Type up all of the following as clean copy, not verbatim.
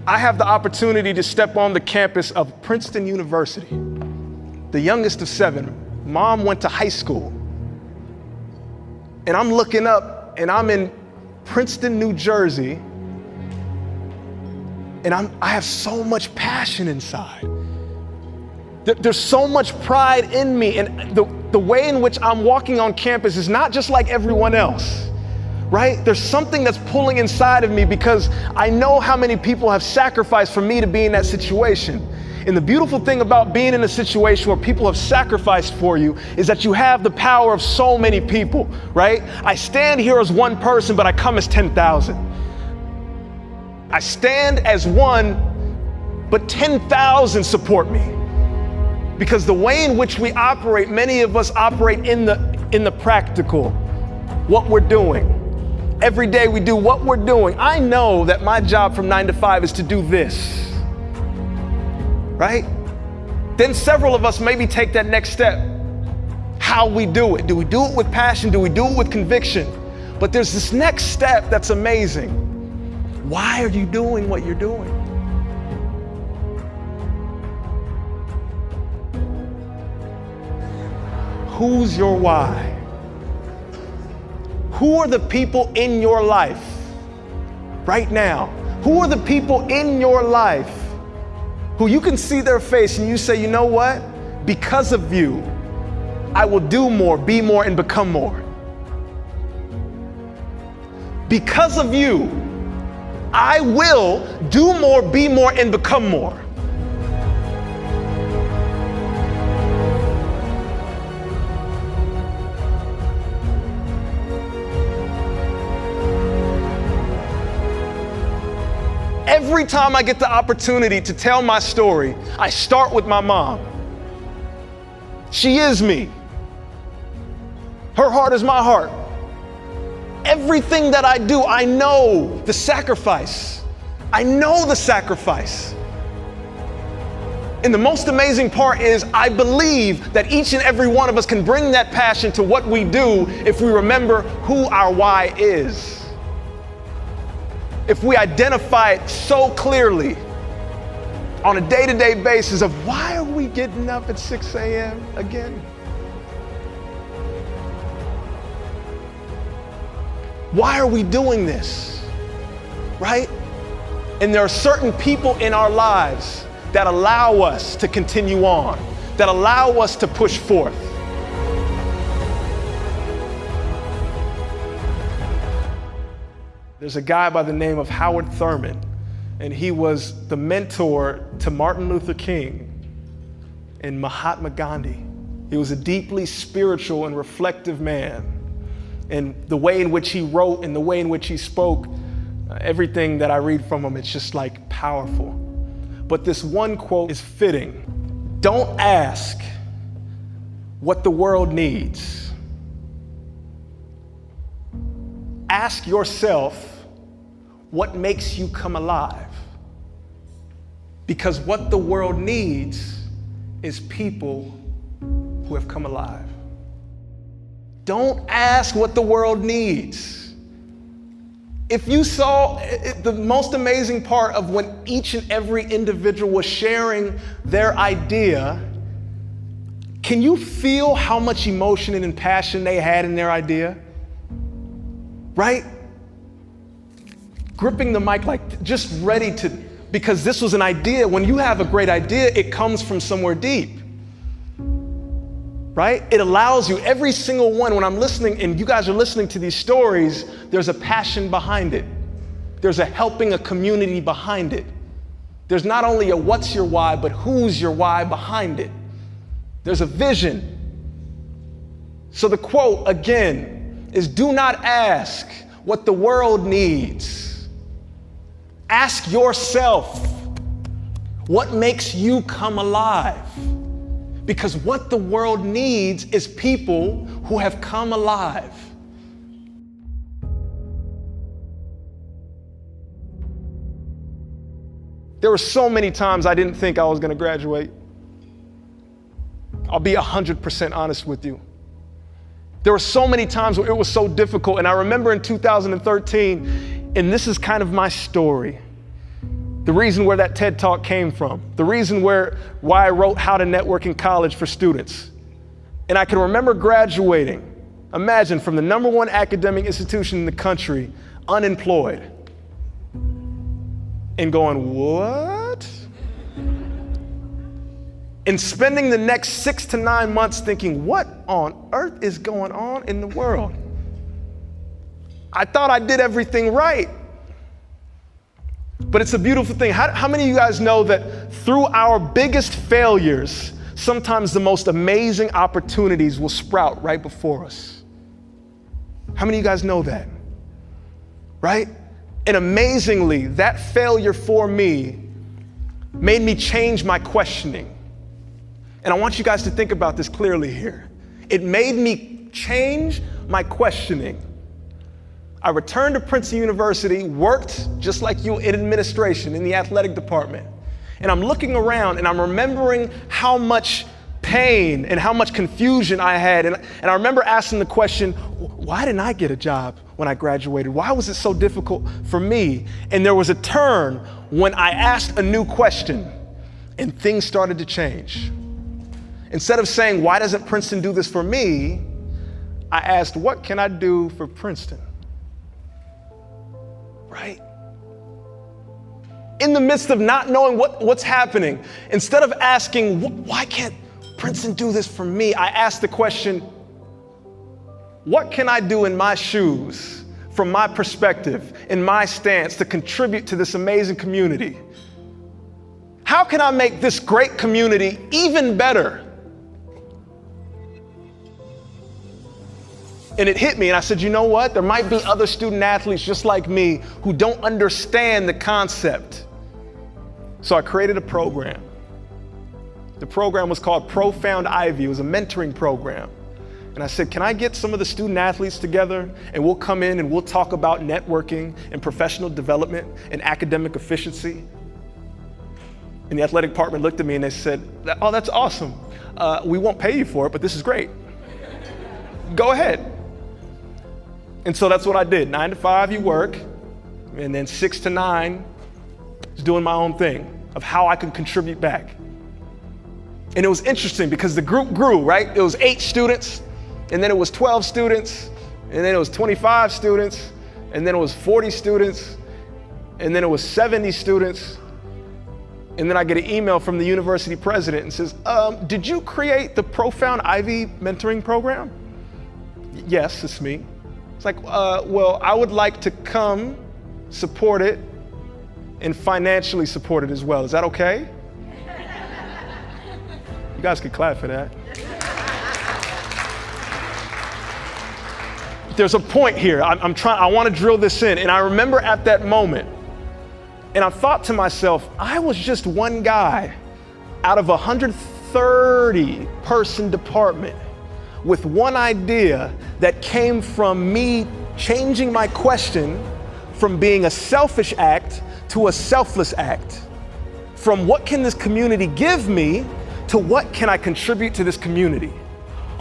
I have the opportunity to step on the campus of Princeton University, the youngest of 7. Mom went to high school. And I'm looking up and I'm in Princeton, New Jersey, and I have so much passion inside. There's so much pride in me, and the way in which I'm walking on campus is not just like everyone else, right? There's something that's pulling inside of me because I know how many people have sacrificed for me to be in that situation. And the beautiful thing about being in a situation where people have sacrificed for you is that you have the power of so many people, right? I stand here as one person, but I come as 10,000. I stand as one, but 10,000 support me. Because the way in which we operate, many of us operate in the practical, what we're doing. Every day we do what we're doing. I know that my job from 9 to 5 is to do this. Right? Then several of us maybe take that next step. How we do it. Do we do it with passion? Do we do it with conviction? But there's this next step that's amazing. Why are you doing what you're doing? Who's your why? Who are the people in your life right now? Who are the people in your life who you can see their face and you say, you know what? Because of you, I will do more, be more, and become more. Because of you, I will do more, be more, and become more. Every time I get the opportunity to tell my story, I start with my mom. She is me. Her heart is my heart. Everything that I do, I know the sacrifice. I know the sacrifice. And the most amazing part is I believe that each and every one of us can bring that passion to what we do if we remember who our why is. If we identify it so clearly on a day-to-day basis of why are we getting up at 6 a.m. again? Why are we doing this, right? And there are certain people in our lives that allow us to continue on, that allow us to push forth. There's a guy by the name of Howard Thurman, and he was the mentor to Martin Luther King and Mahatma Gandhi. He was a deeply spiritual and reflective man. And the way in which he wrote and the way in which he spoke, everything that I read from him, it's just like powerful. But this one quote is fitting. Don't ask what the world needs. Ask yourself what makes you come alive. Because what the world needs is people who have come alive. Don't ask what the world needs. If you saw the most amazing part of when each and every individual was sharing their idea, can you feel how much emotion and passion they had in their idea? Right? Gripping the mic like just ready to, because this was an idea. When you have a great idea, it comes from somewhere deep. Right? It allows you, every single one, when I'm listening and you guys are listening to these stories, there's a passion behind it. There's a helping a community behind it. There's not only a what's your why, but who's your why behind it. There's a vision. So the quote, again, is do not ask what the world needs. Ask yourself what makes you come alive. Because what the world needs is people who have come alive. There were so many times I didn't think I was going to graduate. I'll be 100% honest with you. There were so many times where it was so difficult. And I remember in 2013, and this is kind of my story, the reason where that TED Talk came from, the reason why I wrote How to Network in College for Students. And I can remember graduating, imagine, from the #1 academic institution in the country, unemployed, and going, what? And spending the next 6 to 9 months thinking, what on earth is going on in the world? I thought I did everything right. But it's a beautiful thing. How many of you guys know that through our biggest failures, sometimes the most amazing opportunities will sprout right before us? How many of you guys know that? Right? And amazingly, that failure for me made me change my questioning. And I want you guys to think about this clearly here. It made me change my questioning. I returned to Princeton University, worked just like you in administration in the athletic department. And I'm looking around and I'm remembering how much pain and how much confusion I had. And I remember asking the question, why didn't I get a job when I graduated? Why was it so difficult for me? And there was a turn when I asked a new question and things started to change. Instead of saying, why doesn't Princeton do this for me? I asked, what can I do for Princeton? Right? In the midst of not knowing what's happening, instead of asking, why can't Princeton do this for me? I asked the question, what can I do in my shoes, from my perspective, in my stance, to contribute to this amazing community? How can I make this great community even better? And it hit me, and I said, you know what? There might be other student athletes just like me who don't understand the concept. So I created a program. The program was called Profound Ivy. It was a mentoring program. And I said, can I get some of the student athletes together and we'll come in and we'll talk about networking and professional development and academic efficiency? And the athletic department looked at me and they said, oh, that's awesome. We won't pay you for it, but this is great. Go ahead. And so that's what I did. 9 to 5, you work, and then 6 to 9 is doing my own thing of how I can contribute back. And it was interesting because the group grew, right? It was 8 students, and then it was 12 students, and then it was 25 students, and then it was 40 students, and then it was 70 students. And then I get an email from the university president and says, did you create the Profound Ivy mentoring program? Yes, it's me. It's like, well, I would like to come support it and financially support it as well. Is that okay? You guys can clap for that. There's a point here. I want to drill this in. And I remember at that moment, and I thought to myself, I was just one guy out of a 130 person department with one idea that came from me changing my question from being a selfish act to a selfless act. From what can this community give me to what can I contribute to this community?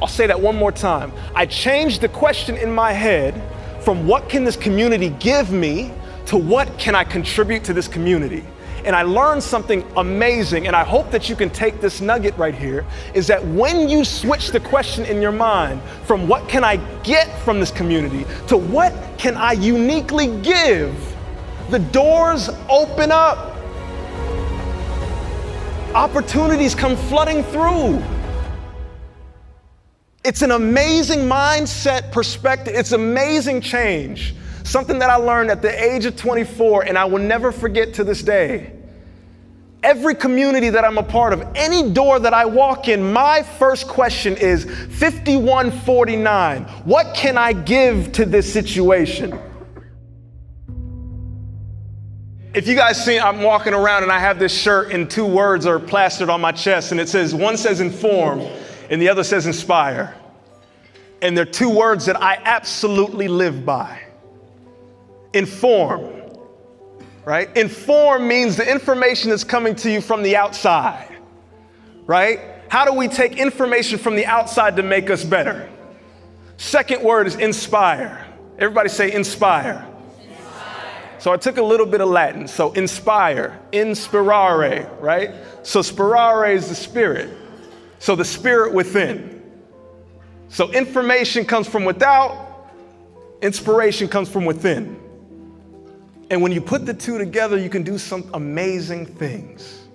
I'll say that one more time. I changed the question in my head from what can this community give me to what can I contribute to this community? And I learned something amazing, and I hope that you can take this nugget right here, is that when you switch the question in your mind from what can I get from this community to what can I uniquely give, the doors open up. Opportunities come flooding through. It's an amazing mindset perspective. It's amazing change. Something that I learned at the age of 24, and I will never forget to this day. Every community that I'm a part of, any door that I walk in, my first question is 5149. What can I give to this situation? If you guys see, I'm walking around and I have this shirt and 2 words are plastered on my chest, and it says, one says inform and the other says inspire. And they're 2 words that I absolutely live by. Inform. Right? Inform means the information that's coming to you from the outside, right? How do we take information from the outside to make us better? Second word is inspire. Everybody say inspire. So I took a little bit of Latin. So inspire, inspirare, right? So spirare is the spirit. So the spirit within. So information comes from without, inspiration comes from within. And when you put the two together, you can do some amazing things.